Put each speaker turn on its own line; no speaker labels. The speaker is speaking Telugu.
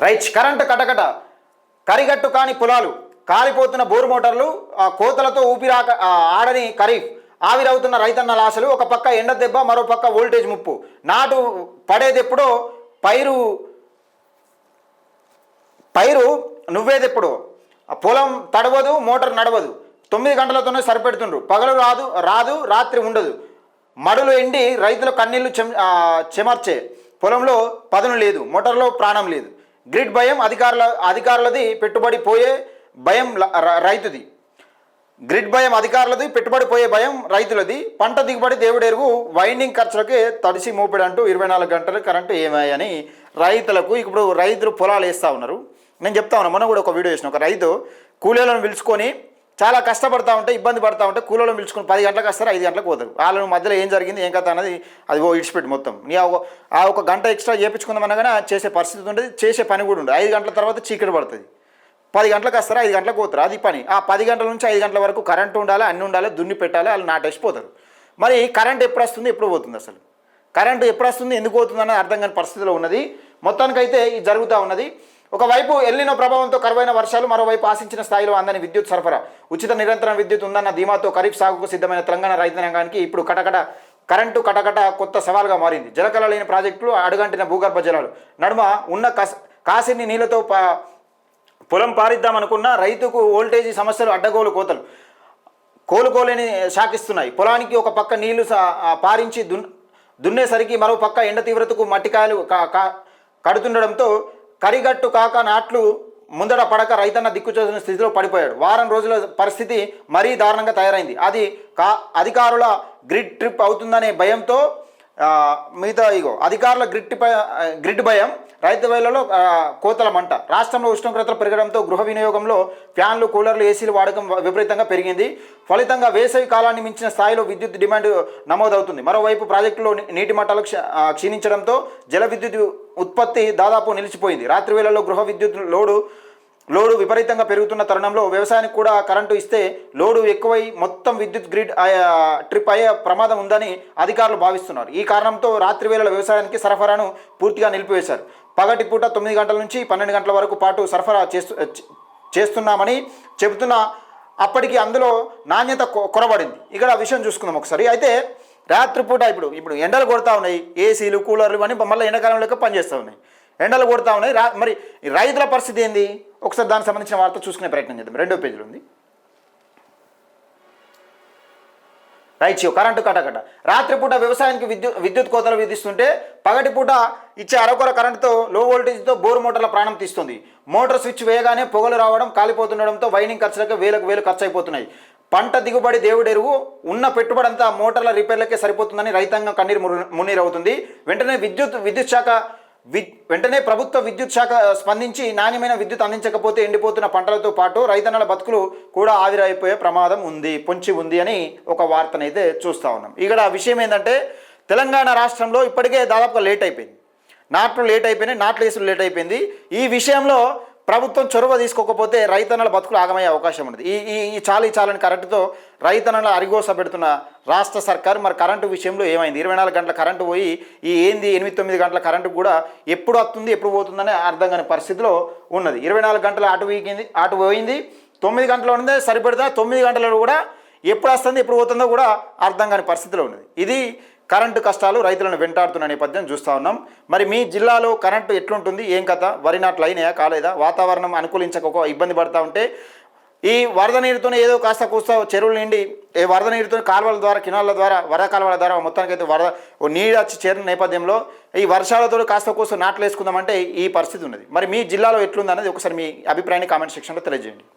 రైట్. కరెంటు కటకట, కరిగట్టు కాని పొలాలు, కాలిపోతున్న బోరు మోటార్లు, కోతలతో ఊపిరాక ఆడని ఖరీఫ్, ఆవిరవుతున్న రైతన్నల ఆశలు. ఒక పక్క ఎండ దెబ్బ, మరో పక్క వోల్టేజ్ ముప్పు. నాటు పడేదెప్పుడో, పైరు పైరు నువ్వేదెప్పుడో. పొలం తడవదు, మోటార్ నడవదు. 9 గంటలతోనే సరిపెడుతుండ్రు. పగలు రాదు, రాత్రి ఉండదు. మడులు ఎండి రైతుల కన్నీళ్లు చెమర్చే. పొలంలో పదును లేదు, మోటార్లో ప్రాణం లేదు. గ్రిడ్ భయం అధికారులది, పెట్టుబడి పోయే భయం రైతుది. గ్రిడ్ భయం అధికారులది, పెట్టుబడి పోయే భయం రైతులది. పంట దిగుబడి దేవుడెరుగు, వైండింగ్ ఖర్చులకే తడిసి మోపిడంటూ 24 గంటలు కరెంటు ఏమాయని రైతులకు. ఇప్పుడు రైతులు పొలాలు వేస్తూ ఉన్నారు. నేను చెప్తా ఉన్నా, మొన్న కూడా ఒక వీడియో చేసిన, ఒక రైతు కూలీలను పిలుచుకొని చాలా కష్టపడతా ఉంటే, ఇబ్బంది పడతా ఉంటే, కూలీలను పిలుచుకొని 10 గంటలకు వస్తారు, 5 గంటలకు పోతారు. వాళ్ళ మధ్యలో ఏం జరిగింది, ఏం కథ అన్నది అది ఇడిచిపెట్టి మొత్తం ఆ ఒక గంట ఎక్స్ట్రా చేయించుకుందామన్నా చేసే పరిస్థితి ఉంటుంది, చేసే పని కూడా ఉండదు. 5 గంటల తర్వాత చీకటి పడుతుంది. 10 గంటలకు వస్తారు, 5 గంటలకు పోతారు. అది పని. ఆ 10 గంటల నుంచి 5 గంటల వరకు కరెంటు ఉండాలి, అన్నీ ఉండాలి, దున్ని పెట్టాలి, వాళ్ళు నాటేసిపోతారు. మరి కరెంట్ ఎప్పుడు వస్తుంది, ఎప్పుడు పోతుంది, అసలు కరెంటు ఎప్పుడు వస్తుంది, ఎందుకు పోతుంది అన్నది అర్థం కాని పరిస్థితిలో ఉన్నది. మొత్తానికైతే ఇది జరుగుతూ ఉన్నది. ఒకవైపు ఎల్నినో ప్రభావంతో కరువైన వర్షాలు, మరోవైపు ఆశించిన స్థాయిలో అందని విద్యుత్ సరఫరా. ఉచిత నిరంతరం విద్యుత్ ఉందన్న ధీమాతో ఖరీఫ్ సాగుకు సిద్ధమైన తెలంగాణ రైతాంగానికి ఇప్పుడు కరెంటు కటకట కొత్త సవాల్గా మారింది. జలకళ లేని ప్రాజెక్టులు, అడుగంటిన భూగర్భ జలాలు నడుమ ఉన్న కాసిని నీళ్లతో పొలం పారిద్దామనుకున్న రైతుకు వోల్టేజీ సమస్యలు, అడ్డగోలు కోతలు కోలుకోలేని శాకిస్తున్నాయి. పొలానికి ఒక పక్క నీళ్లు పారించి దున్నేసరికి మరో పక్క ఎండ తీవ్రతకు మట్టికాయలు కడుతుండడంతో కరిగట్టు కాక నాట్లు ముందడ పడక రైతన్న దిక్కుచోసిన స్థితిలో పడిపోయాడు. వారం రోజుల పరిస్థితి మరీ దారుణంగా తయారైంది. అది అధికారుల గ్రిడ్ ట్రిప్ అవుతుందనే భయంతో అధికారుల గ్రిడ్ భయం, రైతు వేళ్లలో కోతల మంట. రాష్ట్రంలో ఉష్ణోగ్రతలు పెరగడంతో గృహ వినియోగంలో ఫ్యాన్లు, కూలర్లు, ఏసీలు వాడకం విపరీతంగా పెరిగింది. ఫలితంగా వేసవి కాలాన్ని మించిన స్థాయిలో విద్యుత్ డిమాండ్ నమోదవుతుంది. మరోవైపు ప్రాజెక్టులో నీటి మట్టాలు క్షీణించడంతో జల విద్యుత్ ఉత్పత్తి దాదాపు నిలిచిపోయింది. రాత్రి వేళల్లో గృహ విద్యుత్ లోడు విపరీతంగా పెరుగుతున్న తరుణంలో వ్యవసాయానికి కూడా కరెంటు ఇస్తే లోడు ఎక్కువై మొత్తం విద్యుత్ గ్రిడ్ ట్రిప్ అయ్యే ప్రమాదం ఉందని అధికారులు భావిస్తున్నారు. ఈ కారణంతో రాత్రి వేళల వ్యవసాయానికి సరఫరాను పూర్తిగా నిలిపివేశారు. పగటిపూట 9 గంటల నుంచి 12 గంటల వరకు పాటు సరఫరా చేస్తున్నామని చెబుతున్న అప్పటికి అందులో నాణ్యత కొరబడింది. ఇక్కడ ఆ విషయం చూసుకుందాం ఒకసారి. అయితే రాత్రిపూట ఇప్పుడు ఎండలు కొడతా ఉన్నాయి, ఏసీలు, కూలర్లు అని మళ్ళీ ఎండాకాలం లెక్క పనిచేస్తూ ఉన్నాయి, ఎండలు కొడతా ఉన్నాయి. మరి రైతుల పరిస్థితి ఏంది, ఒకసారి దానికి సంబంధించిన వార్త చూసుకునే ప్రయత్నం చేద్దాం. 2వ పేజీలో ఉంది. రైట్. కరెంటు కటకట. రాత్రిపూట వ్యవసాయానికి విద్యుత్ కోతలు విధిస్తుంటే పగటిపూట ఇచ్చే అరకొర కరెంటుతో లో వోల్టేజ్తో బోరు మోటార్ల ప్రాణం తీస్తుంది. మోటార్ స్విచ్ వేయగానే పొగలు రావడం, కాలిపోతుండడంతో వైండింగ్ ఖర్చులకు వేలు ఖర్చు అయిపోతున్నాయి. పంట దిగుబడి దేవుడెరుగు, ఉన్న పెట్టుబడి అంతా మోటార్ల రిపేర్లకే సరిపోతుందని రైతాంగం కన్నీరు మున్నీరవుతుంది. వెంటనే ప్రభుత్వ విద్యుత్ శాఖ స్పందించి నాణ్యమైన విద్యుత్ అందించకపోతే ఎండిపోతున్న పంటలతో పాటు రైతన్నల బతుకులు కూడా ఆవిరైపోయే ప్రమాదం పొంచి ఉంది అని ఒక వార్తనైతే చూస్తూ ఉన్నాం. ఇక్కడ విషయం ఏంటంటే, తెలంగాణ రాష్ట్రంలో ఇప్పటికే దాదాపుగా లేట్ అయిపోయింది, నాట్లు వేసులు లేట్ అయిపోయింది. ఈ విషయంలో ప్రభుత్వం చొరవ తీసుకోకపోతే రైతన్నల బతుకులు ఆగమయ్యే అవకాశం ఉంది. ఈ చాలని కరెంటుతో రైతన్నల అరిగోస పెడుతున్న రాష్ట్ర సర్కారు మరి కరెంటు విషయంలో ఏమైంది? 24 గంటల కరెంటు పోయి ఈ 8-9 గంటల కరెంటు కూడా ఎప్పుడు వస్తుంది, ఎప్పుడు పోతుందని అర్థం కాని పరిస్థితిలో ఉన్నది. 24 గంటలు అటు పోయింది, 9 గంటలు ఉన్నదే సరిపెడతా, 9 గంటలలో కూడా ఎప్పుడు వస్తుంది, ఎప్పుడు పోతుందో కూడా అర్థం కాని పరిస్థితిలో ఉన్నది. ఇది కరెంటు కష్టాలు రైతులను వెంటాడుతున్న నేపథ్యం చూస్తూ ఉన్నాం. మరి మీ జిల్లాలో కరెంటు ఎట్లుంటుంది, ఏం కథ, వరి నాట్లు అయినాయా కాలేదా, వాతావరణం అనుకూలించక ఇబ్బంది పడుతూ ఉంటే ఈ వరద నీరుతోనే ఏదో కాస్త కూస్తా చెరువుల నిండి వరద నీరుతో కాలువల ద్వారా, కినాల ద్వారా, వరద కాలువల ద్వారా మొత్తానికైతే నీరు వచ్చి చేరిన నేపథ్యంలో ఈ వర్షాలతో కాస్త కూస్తా నాట్లు వేసుకుందామంటే ఈ పరిస్థితి ఉన్నది. మరి మీ జిల్లాలో ఎట్లుందనేది ఒకసారి మీ అభిప్రాయాన్ని కామెంట్ సెక్షన్లో తెలియజేయండి.